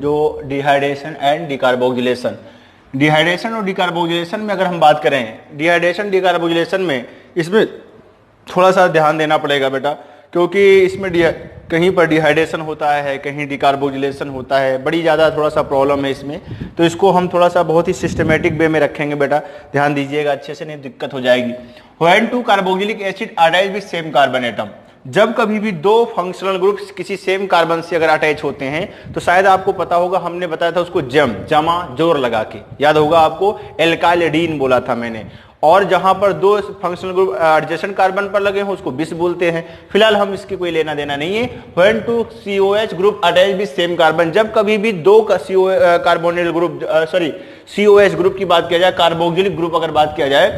जो dehydration and decarboxylation. Dehydration और decarboxylation में अगर हम बात करें, डिहाइड्रेशन डिकार्बोक्सिलेशन में इसमें थोड़ा सा ध्यान देना पड़ेगा बेटा, क्योंकि इसमें कहीं पर डिहाइड्रेशन होता है, कहीं डिकार्बोक्सिलेशन होता है, बड़ी ज़्यादा थोड़ा सा प्रॉब्लम है इसमें। तो इसको हम थोड़ा सा बहुत ही सिस्टमेटिक वे में रखेंगे बेटा, ध्यान दीजिएगा अच्छे से, नहीं दिक्कत हो जाएगी। When two carboxylic acid attach with same carbon atom, जब कभी भी दो फंक्शनल ग्रुप्स किसी सेम कार्बन से अगर अटैच होते हैं तो शायद आपको पता होगा, हमने बताया था उसको जमा जोर लगा के, याद होगा आपको, एल्काइलिडीन बोला था मैंने। और जहां पर दो फंक्शनल ग्रुप एडजेसेंट कार्बन पर लगे हो उसको बिस बोलते हैं। फिलहाल हम इसकी कोई लेना देना नहीं है। When two COH group attach with same carbon, जब कभी भी दो का कार्बोनिल ग्रुप COH ग्रुप की बात किया जाए, कार्बोक्सिलिक ग्रुप अगर बात किया जाए,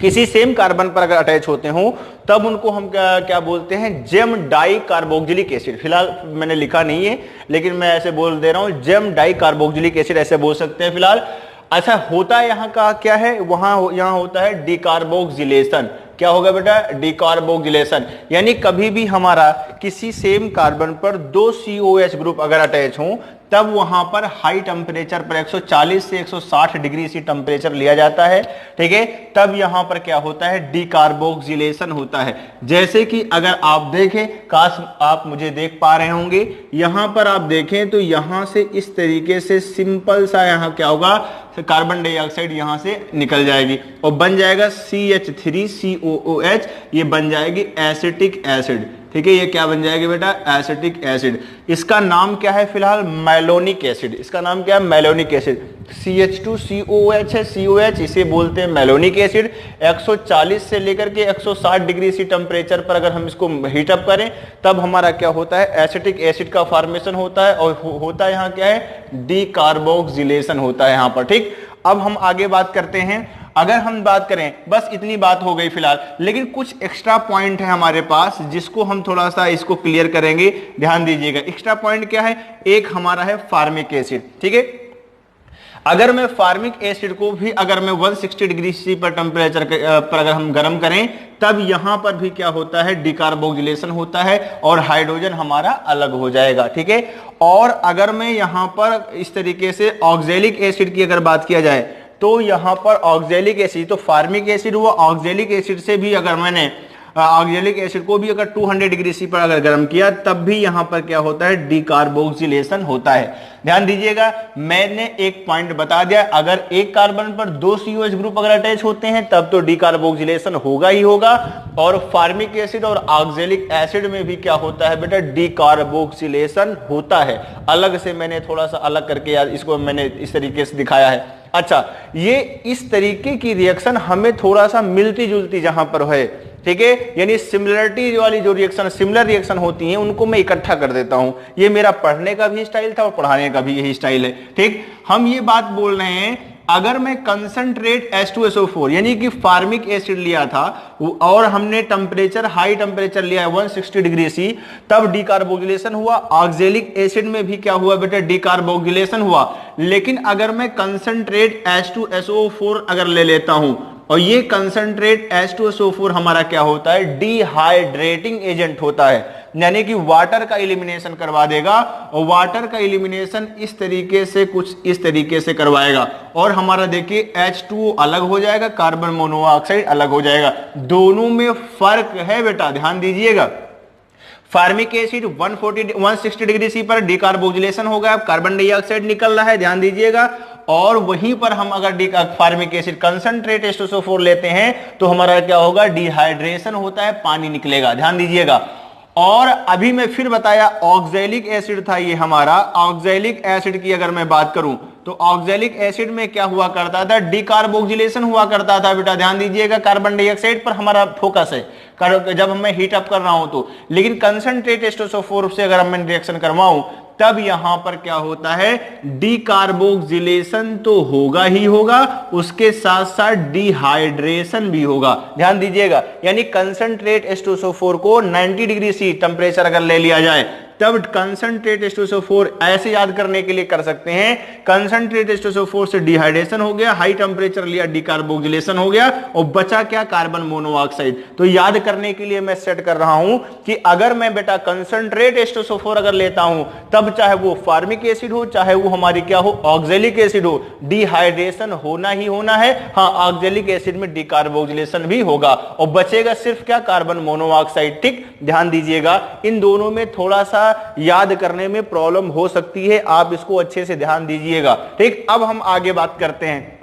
किसी सेम कार्बन पर अगर अटैच होते हो तब उनको हम क्या बोलते हैं, जेम डाई कार्बोक्सिलिक एसिड। फिलहाल मैंने लिखा नहीं है लेकिन मैं ऐसे बोल दे रहा हूं, जेम डाई कार्बोक्सिलिक एसिड ऐसे बोल सकते हैं फिलहाल। अच्छा, होता है यहाँ का क्या है, यहाँ होता है डिकार्बोक्सिलेशन। क्या होगा बेटा, डिकार्बोक्सिलेशन। यानी कभी भी हमारा किसी सेम कार्बन पर दो COH ग्रुप अगर अटैच हो तब वहां पर हाई टेम्परेचर पर 140 से 160 डिग्री सी टेम्परेचर लिया जाता है, ठीक है। तब यहां पर क्या होता है, डिकार्बोक्सिलेशन होता है। जैसे कि अगर आप देखें, काश आप मुझे देख पा रहे होंगे, यहां पर आप देखें तो यहां से इस तरीके से सिंपल सा यहां क्या होगा, कार्बन डाइऑक्साइड यहां से निकल जाएगी और बन जाएगा CH3COOH, ये बन जाएगी एसिटिक एसिड, ठीक है। ये क्या बन जाएगी बेटा, एसिटिक एसिड। इसका नाम क्या है फिलहाल, मेलोनिक एसिड। इसका नाम क्या है, मेलोनिक एसिड। CH2COOH है, COH, इसे बोलते हैं मेलोनिक एसिड। 140 से लेकर के 160 डिग्री सी टेम्परेचर पर अगर हम इसको हीटअप करें तब हमारा क्या होता है, एसिटिक एसिड का फॉर्मेशन होता है और होता है यहाँ क्या है, डिकार्बोक्सिलेशन होता है यहाँ पर, ठीक। अब हम आगे बात करते हैं। अगर हम बात करें, बस इतनी बात हो गई फिलहाल, लेकिन कुछ एक्स्ट्रा पॉइंट है हमारे पास जिसको हम थोड़ा सा इसको क्लियर करेंगे, ध्यान दीजिएगा। एक्स्ट्रा पॉइंट क्या है, एक हमारा है फार्मिक एसिड, ठीक है। अगर मैं फार्मिक एसिड को भी अगर मैं 160 डिग्री सी पर टेम्परेचर पर अगर हम गर्म करें तब यहां पर भी क्या होता है, डिकार्बोक्सिलेशन होता है और हाइड्रोजन हमारा अलग हो जाएगा, ठीक है। और अगर मैं यहां पर इस तरीके से ऑक्जेलिक एसिड की अगर बात किया जाए तो यहां पर ऑक्जेलिक एसिड, तो फार्मिक एसिड हुआ, ऑक्जेलिक एसिड से भी अगर मैंने ऑक्जेलिक एसिड को भी अगर 200 डिग्री सी पर अगर गर्म किया तब भी यहां पर क्या होता है, डिकार्बोक्सिलेशन होता है। ध्यान दीजिएगा, मैंने एक पॉइंट बता दिया, अगर एक कार्बन पर दो COH ग्रुप अगर अटैच होते हैं तब तो डिकार्बोक्सिलेशन होगा ही होगा। और फार्मिक एसिड और ऑक्जेलिक एसिड में भी क्या होता है बेटा, डिकार्बोक्सिलेशन होता है। अलग से मैंने थोड़ा सा अलग करके यार इसको मैंने इस तरीके से दिखाया है। अच्छा, ये इस तरीके की रिएक्शन हमें थोड़ा सा मिलती जुलती जहां पर है, ठीक है, यानी सिमिलरिटी वाली जो रिएक्शन, सिमिलर रिएक्शन होती हैं उनको मैं इकट्ठा कर देता हूं। ये मेरा पढ़ने का भी स्टाइल था और पढ़ाने का भी यही स्टाइल है, ठीक। हम ये बात बोल रहे हैं, अगर मैं कंसंट्रेट H2SO4 यानी कि फार्मिक एसिड लिया था और हमने टेम्परेचर हाई टेम्परेचर लिया है 160 डिग्री सी, तब डिकार्बोक्सिलेशन हुआ। ऑक्जेलिक एसिड में भी क्या हुआ बेटा, डिकार्बोक्सिलेशन हुआ। लेकिन अगर मैं कंसंट्रेट H2SO4 अगर ले लेता हूं और ये कंसंट्रेट H2SO4 हमारा क्या होता है, डिहाइड्रेटिंग एजेंट होता है, यानी कि वाटर का एलिमिनेशन करवा देगा। और वाटर का एलिमिनेशन इस तरीके से, कुछ इस तरीके से करवाएगा और हमारा देखिए H2O अलग हो जाएगा, कार्बन मोनोऑक्साइड अलग हो जाएगा। दोनों में फर्क है बेटा, ध्यान दीजिएगा। फार्मिक एसिड 160 डिग्री सी पर डिकार्बोक्सिलेशन हो गया, कार्बन डाइऑक्साइड निकल रहा है, ध्यान दीजिएगा। और वहीं पर हम अगर फार्मिक एसिड कंसंट्रेट H2SO4 लेते हैं तो हमारा क्या होगा, डिहाइड्रेशन होता है, पानी निकलेगा, ध्यान दीजिएगा। और अभी मैं फिर बताया ऑक्जेलिक एसिड था ये हमारा। ऑक्जेलिक एसिड की अगर मैं बात करूं तो ऑक्जेलिक एसिड में क्या हुआ करता था, डिकार्बोक्सिलेशन हुआ करता था बेटा, ध्यान दीजिएगा। कार्बन डाइऑक्साइड पर हमारा फोकस है जब मैं हीट अप कर रहा हूं तो। लेकिन कंसंट्रेट H2SO4 से अगर मैं रिएक्शन करवाऊं तब यहां पर क्या होता है, डिकार्बोक्सिलेशन तो होगा ही होगा, उसके साथ साथ डिहाइड्रेशन भी होगा, ध्यान दीजिएगा। यानी कंसंट्रेट H2SO4 को 90 डिग्री सी टेम्परेचर अगर ले लिया जाए तब कंसंट्रेट H2SO4 ऐसे याद करने के लिए कर सकते हैं, कंसंट्रेट H2SO4 से डिहाइड्रेशन हो गया, हाई टेम्परेचर लिया डिकार्बोक्सिलेशन हो गया, और बचा क्या, कार्बन मोनोऑक्साइड। तो याद करने के लिए मैं सेट कर रहा हूं कि अगर मैं बेटा कंसंट्रेट H2SO4 अगर लेता हूं, तब चाहे वो फार्मिक एसिड हो, चाहे वो हमारी क्या हो, ऑक्जेलिक एसिड हो, डिहाइड्रेशन होना ही होना है। हाँ, ऑक्जेलिक एसिड में डिकार्बोक्सिलेशन भी होगा, और बचेगा सिर्फ क्या, कार्बन मोनोऑक्साइड। ठीक, ध्यान दीजिएगा, इन दोनों में थोड़ा सा याद करने में प्रॉब्लम हो सकती है, आप इसको अच्छे से ध्यान दीजिएगा। ठीक, अब हम आगे बात करते हैं।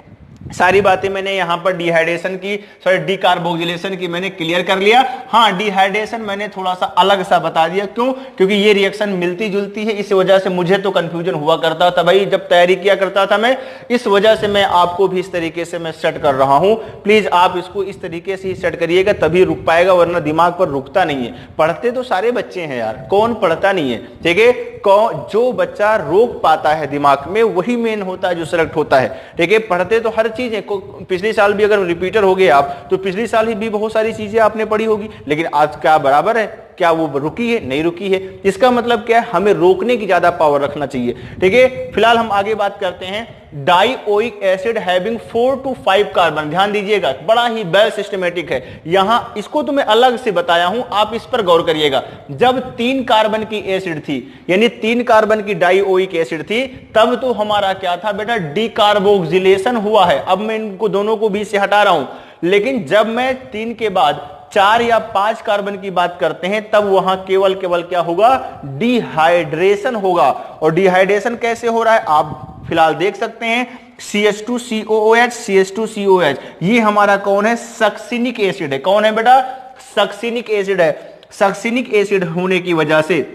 सारी बातें मैंने यहां पर डिहाइड्रेशन की, सॉरी डिकार्बोक्सिलेशन की मैंने क्लियर कर लिया। हाँ, डिहाइड्रेशन मैंने थोड़ा सा अलग सा बता दिया, क्यों, क्योंकि ये रिएक्शन मिलती जुलती है, इस वजह से मुझे तो कंफ्यूजन हुआ करता था भाई जब तैयारी किया करता था मैं, इस वजह से मैं आपको भी इस तरीके से मैं सेट कर रहा हूं। प्लीज आप इसको इस तरीके से ही सेट करिएगा, तभी रुक पाएगा, वरना दिमाग पर रुकता नहीं है। पढ़ते तो सारे बच्चे हैं यार, कौन पढ़ता नहीं है, ठीक है, जो बच्चा रोक पाता है दिमाग में वही मेन होता है जो सिलेक्ट होता है। ठीक है, पढ़ते तो हर चीज है, पिछले साल भी अगर रिपीटर हो गए आप, तो पिछले साल ही भी बहुत सारी चीजें आपने पढ़ी होगी, लेकिन आज क्या बराबर है, क्या वो रुकी है, नहीं रुकी है। इसका मतलब क्या है, हमें रोकने की ज्यादा पावर रखना चाहिए। ठीक है, फिलहाल हम आगे बात करते हैं। Dioic acid having 4 to 5 carbon, ध्यान दीजिएगा, बड़ा ही वेल सिस्टमेटिक है। यहां इसको तो मैं अलग से बताया हूं, आप इस पर गौर करिएगा। जब 3 कार्बन की एसिड थी, यानी 3 कार्बन की डाइओइक एसिड थी, तब तो हमारा क्या था बेटा, डिकार्बोक्सिलेशन हुआ है। अब मैं इनको दोनों को बीच से हटा रहा हूं, लेकिन जब मैं 3 के बाद 4 या 5 कार्बन की बात करते हैं, तब वहां केवल क्या होगा, डिहाइड्रेशन होगा। और डिहाइड्रेशन कैसे हो रहा है आप फिलहाल देख सकते हैं, CH2COOH, CH2COH, ये हमारा कौन है, सक्सिनिक एसिड है। कौन है बेटा, सक्सिनिक एसिड है। सक्सिनिक एसिड होने की वजह से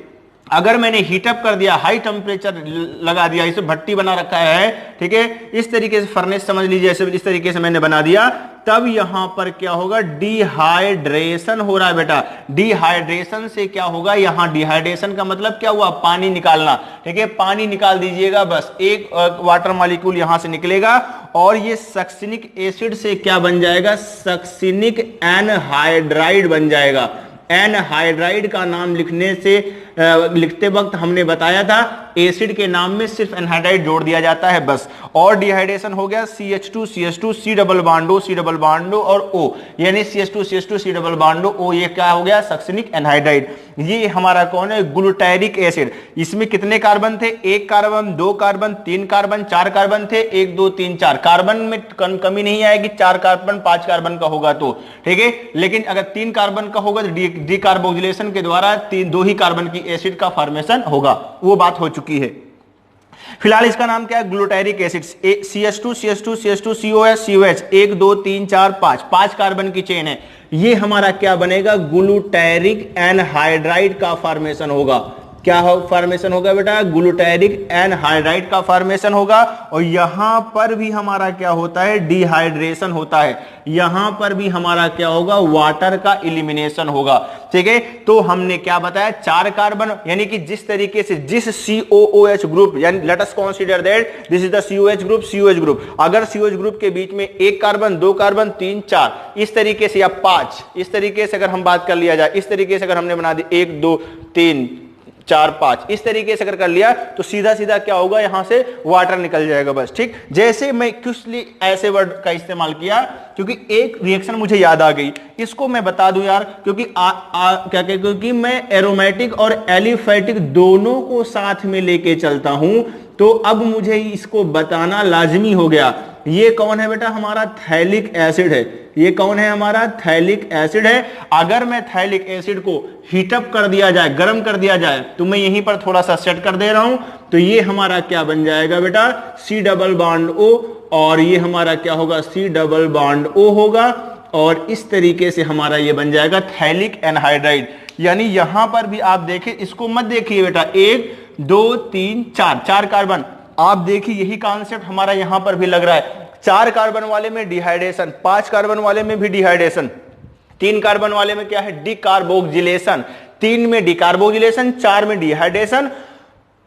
अगर मैंने हीटअप कर दिया, हाई टेम्परेचर लगा दिया, इसे भट्टी बना रखा है, ठीक है, इस तरीके से फर्नेस समझ लीजिए, ऐसे इस तरीके से मैंने बना दिया, तब यहां पर क्या होगा, डिहाइड्रेशन हो रहा है बेटा। डिहाइड्रेशन से क्या होगा, यहां डिहाइड्रेशन का मतलब क्या हुआ, पानी निकालना। ठीक है, पानी निकाल दीजिएगा, बस एक वाटर मॉलिक्यूल यहां से निकलेगा, और ये सक्सिनिक एसिड से क्या बन जाएगा, सक्सिनिक एनहाइड्राइड बन जाएगा। एनहाइड्राइड का नाम लिखने से लिखते वक्त हमने बताया था, एसिड के नाम में सिर्फ एनहाइड्राइड जोड़ दिया जाता है बस। और डिहाइड्रेशन हो गया CH2 CH2 C double bond O और O, यानी CH2 CH2 C double bond O, ये क्या हो गया, सक्सिनिक एनहाइड्राइड। ये हमारा कौन है, ग्लूटारिक एसिड। इसमें कितने कार्बन थे, 1 कार्बन, 2 कार्बन, 3 कार्बन, 4 कार्बन थे, 1 2 3 4 कार्बन में कमी नहीं आएगी, 4 कार्बन 5 कार्बन का होगा तो, ठीक है। लेकिन अगर 3 कार्बन का होगा तो डिकार्बोक्सिलेशन के द्वारा 2 ही कार्बन की एसिड का फॉर्मेशन होगा, वो बात हो चुकी है। फिलहाल इसका नाम क्या है, glutaric acid. CH2 CH2 CH2 COH COH, 1 2 3 4 5 carbon की चेन है। ये हमारा क्या बनेगा, ग्लूटारिक एनहाइड्राइड का फॉर्मेशन होगा। क्या फॉर्मेशन होगा बेटा, ग्लूटारिक एनहाइड्राइड का फॉर्मेशन होगा। और यहां पर भी हमारा क्या होता है, डिहाइड्रेशन होता है। यहां पर भी हमारा क्या होगा, वाटर का एलिमिनेशन होगा। ठीक है, तो हमने क्या बताया, 4 कार्बन, यानी कि जिस तरीके से जिस COOH ग्रुप, यानी let us consider that this is the COH group, अगर COH ग्रुप के बीच में 1 कार्बन, 2 कार्बन, 3 4 इस तरीके से, या 5 इस तरीके से अगर हम बात कर लिया जाए, इस तरीके से अगर हमने बना दी 1 2 3 4 5 इस तरीके से अगर कर लिया, तो सीधा सीधा क्या होगा, यहां से वाटर निकल जाएगा बस। ठीक, जैसे मैं किस लिए ऐसे वर्ड का इस्तेमाल किया, क्योंकि एक रिएक्शन मुझे याद आ गई, इसको मैं बता दूं यार, क्योंकि क्योंकि मैं एरोमेटिक और एलिफैटिक दोनों को साथ में लेके चलता हूं, तो अब मुझे इसको बताना लाजमी हो गया। ये कौन है बेटा, हमारा थैलिक एसिड है। ये कौन है, हमारा थैलिक एसिड है। अगर मैं थैलिक एसिड को हीटअप कर दिया जाए, गर्म कर दिया जाए, तो मैं यहीं पर थोड़ा सा सेट कर दे रहा हूं, तो ये हमारा क्या बन जाएगा बेटा, C डबल बॉन्ड O, और ये हमारा क्या होगा, C डबल बॉन्ड O होगा, और इस तरीके से हमारा ये बन जाएगा थैलिक एनहाइड्राइड। यानी यहां पर भी आप देखें, इसको मत देखिए बेटा, 1 2 3 4 कार्बन, आप देखिए यही कॉन्सेप्ट हमारा यहां पर भी लग रहा है। 4 कार्बन वाले में डिहाइड्रेशन, 5 कार्बन वाले में भी डिहाइड्रेशन, 3 कार्बन वाले में क्या है, डिकार्बोक्सिलेशन, 3 में डिकार्बोक्सिलेशन, 4 में डिहाइड्रेशन,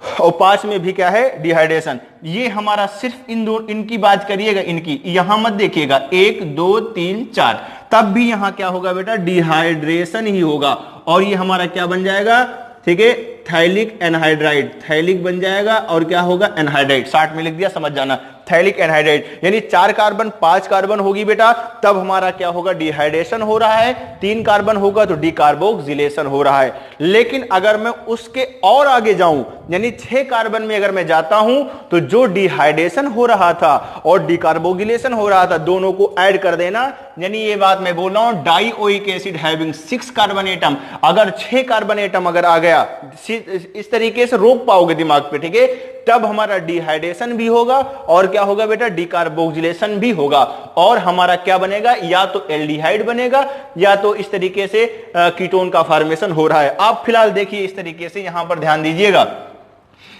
और 5 में भी क्या है, डिहाइड्रेशन। ये हमारा सिर्फ इन दो, इनकी बात करिएगा, इनकी यहां मत देखिएगा, 1 2 3 4, तब भी यहां क्या होगा बेटा, डिहाइड्रेशन ही होगा, और ये हमारा क्या बन जाएगा, ठीक है, थैलिक एनहाइड्राइड, थैलिक बन जाएगा और क्या होगा एनहाइड्राइड, 60 में लिख दिया, समझ जाना, थैलिक एनहाइड्राइड, यानी 4 कार्बन 5 कार्बन होगी बेटा, तब हमारा क्या होगा डिहाइड्रेशन हो रहा है, 3 कार्बन होगा तो डिकार्बोक्सिलेशन हो रहा है। लेकिन अगर मैं उसके और आगे जाऊं, यानी 6 कार्बन में अगर मैं जाता हूं, तो जो डिहाइड्रेशन हो रहा था और डिकार्बोक्सिलेशन हो रहा था, दोनों को ऐड कर देना, यानी ये बात मैं बोल रहा हूं dioic acid having 6 carbon atom, अगर 6 कार्बन एटम अगर आ गया, इस तरीके से रोक पाओगे दिमाग पे, ठीक है, तब हमारा डिहाइड्रेशन भी होगा और क्या होगा बेटा डिकार्बोक्सिलेशन भी होगा, और हमारा क्या बनेगा, या तो एल्डिहाइड बनेगा या तो इस तरीके से कीटोन का फॉर्मेशन हो रहा है। आप फिलहाल देखिए इस तरीके से, यहां पर ध्यान दीजिएगा,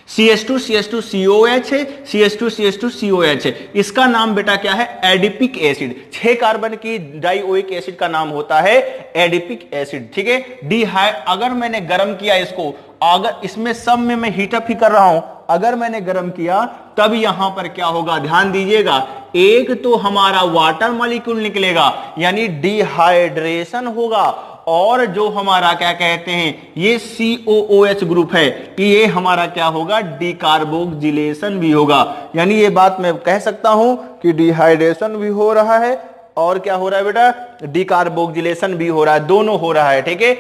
CH2CH2COH है, CH2CH2COH है, इसका नाम बेटा क्या है एडिपिक एसिड, 6 कार्बन की डाइओइक एसिड का नाम होता है एडिपिक एसिड, ठीक है। अगर मैंने गर्म किया इसको, अगर इसमें सब में मैं हीटअप ही कर रहा हूं, अगर मैंने गर्म किया तब यहां पर क्या होगा, ध्यान दीजिएगा, एक तो हमारा वाटर मॉलिक्यूल निकलेगा यानी डिहाइड्रेशन होगा, और जो हमारा क्या कहते हैं ये COOH ग्रुप है, ये हमारा क्या होगा डिकार्बोक्सिलेशन भी होगा, यानी ये बात मैं कह सकता हूं कि डिहाइड्रेशन भी हो रहा है और क्या हो रहा है बेटा डिकार्बोक्सिलेशन भी हो रहा है, दोनों हो रहा है, ठीक है।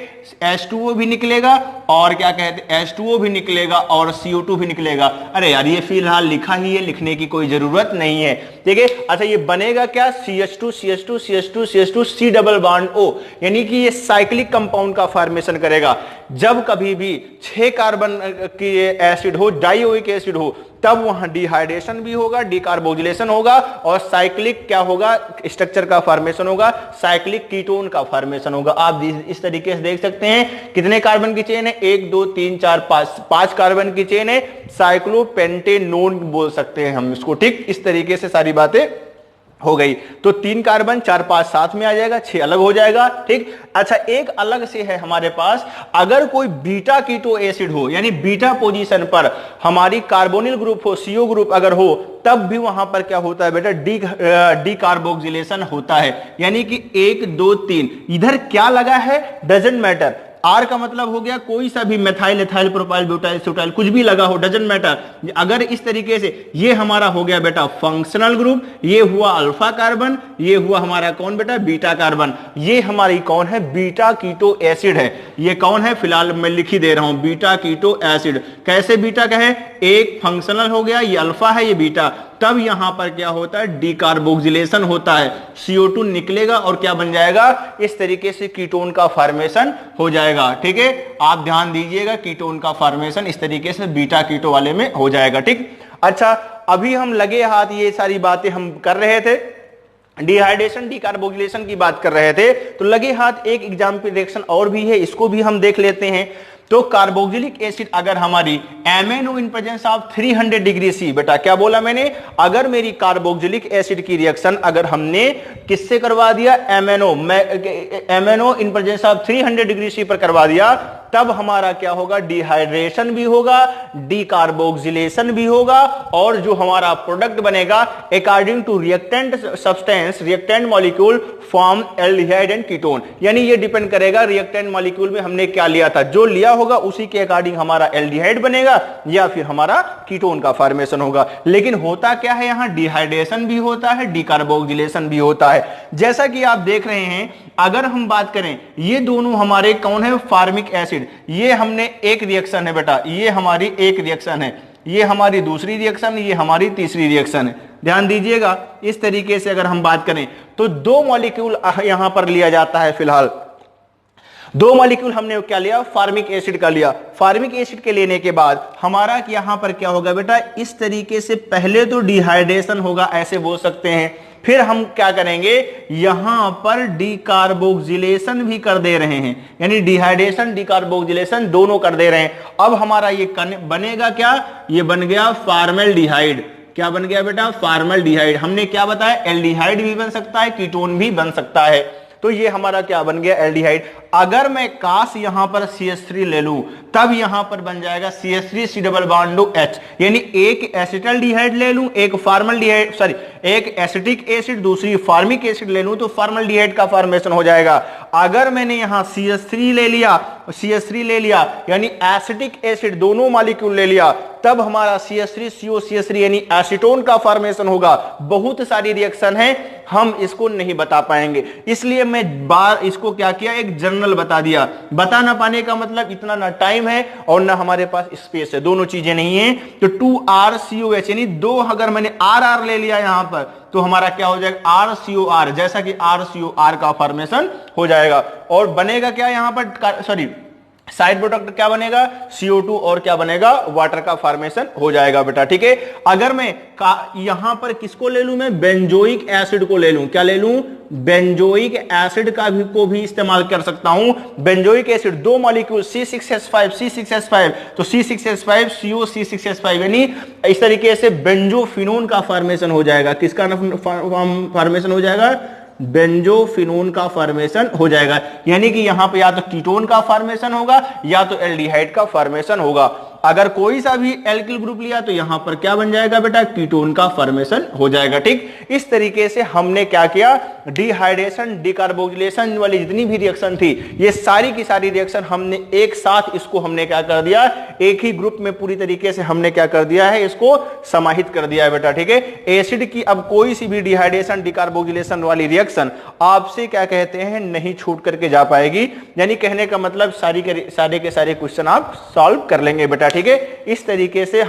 H2O भी निकलेगा और क्या कहते हैं H2O भी निकलेगा और CO2 भी निकलेगा। अरे यार ये फिलहाल लिखा ही है, लिखने की कोई जरूरत नहीं है, ठीक है। अच्छा ये बनेगा क्या, CH2 CH2 CH2 CH2 C double bond O, यानी कि ये साइक्लिक कंपाउंड का फॉर्मेशन करेगा। जब कभी भी 6 कार्बन की एसिड हो, डाइओइक एसिड हो, तब वहां डिहाइड्रेशन भी होगा, डिकार्बोक्सिलेशन होगा और साइक्लिक क्या होगा स्ट्रक्चर का फॉर्मेशन होगा, साइक्लिक कीटोन का फॉर्मेशन होगा। आप इस तरीके से देख सकते हैं कितने कार्बन की चेन है, 1 2 3 4 5 कार्बन की चेन है, साइक्लोपेंटेनोन बोल सकते हैं हम इसको, ठीक। इस तरीके से सारी बातें हो गई, तो 3 कार्बन 4 5 साथ में आ जाएगा, 6 अलग हो जाएगा, ठीक। अच्छा एक अलग से है हमारे पास, अगर कोई बीटा कीटो एसिड हो, यानी बीटा पोजीशन पर हमारी कार्बोनिल ग्रुप हो, CO ग्रुप अगर हो, तब भी वहां पर क्या होता है बेटा डिकार्बोक्सिलेशन होता है, यानी कि 1 2 3 इधर क्या लगा है डजंट मैटर, आर का मतलब हो गया कोई सा भी मेथाइल एथाइल प्रोपाइल ब्यूटाइल सुटाइल कुछ भी लगा हो, डजंट मैटर। अगर इस तरीके से ये हमारा हो गया बेटा फंक्शनल ग्रुप, ये हुआ अल्फा कार्बन, ये हुआ हमारा कौन बेटा बीटा कार्बन, ये हमारी कौन है बीटा कीटो एसिड है। ये कौन है फिलहाल मैं लिख ही दे रहा हूं, बीटा कीटो एसिड। कैसे बीटा कहे, एक फंक्शनल हो गया, ये अल्फा है ये बीटा, तब यहां पर क्या होता है डिकार्बोक्सिलेशन होता है, CO2 निकलेगा और क्या बन जाएगा, इस तरीके से कीटोन का फॉर्मेशन हो जाएगा, ठीक है। आप ध्यान दीजिएगा कीटोन का फॉर्मेशन इस तरीके से बीटा कीटो वाले में हो जाएगा, ठीक। अच्छा अभी हम लगे हाथ ये सारी बातें हम कर रहे थे, डिहाइड्रेशन डिकार्बोक्सिलेशन की बात कर रहे थे, तो लगे हाथ एक एग्जाम्पल रिएक्शन और भी है, इसको भी हम देख लेते हैं। तो कार्बोक्सिलिक एसिड अगर हमारी MnO in presence of 300 degree C, बेटा क्या बोला मैंने, अगर मेरी कार्बोक्सिलिक एसिड की रिएक्शन अगर हमने किससे करवा दिया MnO in presence of 300 degree C पर करवा दिया, तब हमारा क्या होगा डिहाइड्रेशन भी होगा, डिकार्बोक्सिलेशन भी होगा, और जो हमारा प्रोडक्ट बनेगा according to reactant substance reactant molecule form aldehyde and ketone, यानी ये डिपेंड करेगा रिएक्टेंट मॉलिक्यूल में हमने क्या लिया था, जो लिया होगा उसी के अकॉर्डिंग हमारा एल्डिहाइड बनेगा या फिर हमारा कीटोन का फॉर्मेशन होगा। लेकिन होता क्या है, यहां डिहाइड्रेशन भी होता है, डिकार्बोक्सिलेशन भी होता है। जैसा कि आप देख रहे हैं, अगर हम बात करें ये दोनों हमारे कौन है फॉर्मिक एसिड, ये हमने एक रिएक्शन है बेटा, ये हमारी एक रिएक्शन है, ये हमारी दूसरी रिएक्शन, ये हमारी तीसरी रिएक्शन है। ध्यान दीजिएगा इस तरीके से अगर हम बात करें तो 2 मॉलिक्यूल यहां पर लिया जाता है, फिलहाल 2 मॉलिक्यूल हमने क्या लिया फॉर्मिक एसिड का लिया। फॉर्मिक एसिड के लेने के बाद हमारा यहां पर क्या होगा बेटा, इस तरीके से पहले तो डिहाइड्रेशन होगा ऐसे बोल सकते हैं, फिर हम क्या करेंगे यहां पर डिकार्बोक्सिलेशन भी कर दे रहे हैं, यानी डिहाइड्रेशन डिकार्बोक्सिलेशन दोनों कर दे रहे हैं। अब हमारा ये बनेगा क्या, ये बन गया फॉर्मल्डिहाइड। क्या बन गया बेटा फॉर्मल्डिहाइड। हमने क्या बताया एल्डिहाइड भी बन सकता है, कीटोन भी बन सकता है। तो ये हमारा क्या बन गया, एल्डिहाइड। अगर मैं काश यहां पर CH3 ले लूं तब यहां पर बन जाएगा CH3 double bond to H, यानी एक एसिटल्डिहाइड ले लूं, एक फार्मल्डिहाइड सॉरी एक एसिटिक एसिड दूसरी फार्मिक एसिड ले लूं तो फार्मल्डिहाइड का फॉर्मेशन हो जाएगा। अगर मैंने यहां CH3 ले लिया यानी एसिटिक एसिड दोनों मॉलिक्यूल ले लिया तब हमारा CH3COCH3 यानी एसीटोन का फॉर्मेशन होगा। बहुत सारी रिएक्शन है, हम इसको नहीं बता पाएंगे, इसलिए मैं इसको क्या किया, एक जनरल बता दिया। बता ना पाने का मतलब इतना ना टाइम है और ना हमारे पास स्पेस है, दोनों चीजें नहीं है। तो 2RCOH यानी दो, अगर मैंने RR ले लिया यहां पर तो हमारा क्या हो जाएगा, RCOR, जैसा कि RCOR का फॉर्मेशन हो जाएगा। और बनेगा क्या यहां पर, सॉरी साइड प्रोडक्ट क्या बनेगा, CO2 और क्या बनेगा, वाटर का फॉर्मेशन हो जाएगा बेटा। ठीक है, अगर मैं यहां पर किसको ले लूं, मैं बेंजोइक एसिड को ले लूं, क्या ले लूं, बेंजोइक एसिड को भी इस्तेमाल कर सकता हूं। बेंजोइक एसिड दो मॉलिक्यूल C6H5 तो C6H5 CO C6H5 यानी इस तरीके से बेंजोफिनोन का फॉर्मेशन हो जाएगा। किसका फॉर्मेशन हो जाएगा, बेंजोफिनोन का फॉर्मेशन हो जाएगा। यानी कि यहां पे या तो कीटोन का फॉर्मेशन होगा या तो एल्डिहाइड का फॉर्मेशन होगा। अगर कोई सा भी एल्किल ग्रुप लिया तो यहां पर क्या बन जाएगा बेटा, कीटोन का फॉर्मेशन हो जाएगा। ठीक, इस तरीके से हमने क्या किया, डिहाइड्रेशन डिकार्बोक्सिलेशन वाली जितनी भी रिएक्शन थी ये सारी की सारी रिएक्शन हमने एक साथ इसको हमने क्या कर दिया, एक ही ग्रुप में पूरी तरीके से हमने क्या कर दिया है, इसको समाहित कर दिया है बेटा। ठीक है, एसिड की अब कोई सी भी डिहाइड्रेशन डिकार्बोक्सिलेशन वाली रिएक्शन आपसे क्या कहते हैं, नहीं छूट करके जा पाएगी। यानी कहने का मतलब सारे के सारे क्वेश्चन आप सॉल्व कर लेंगे बेटा। ठीक है, इस तरीके से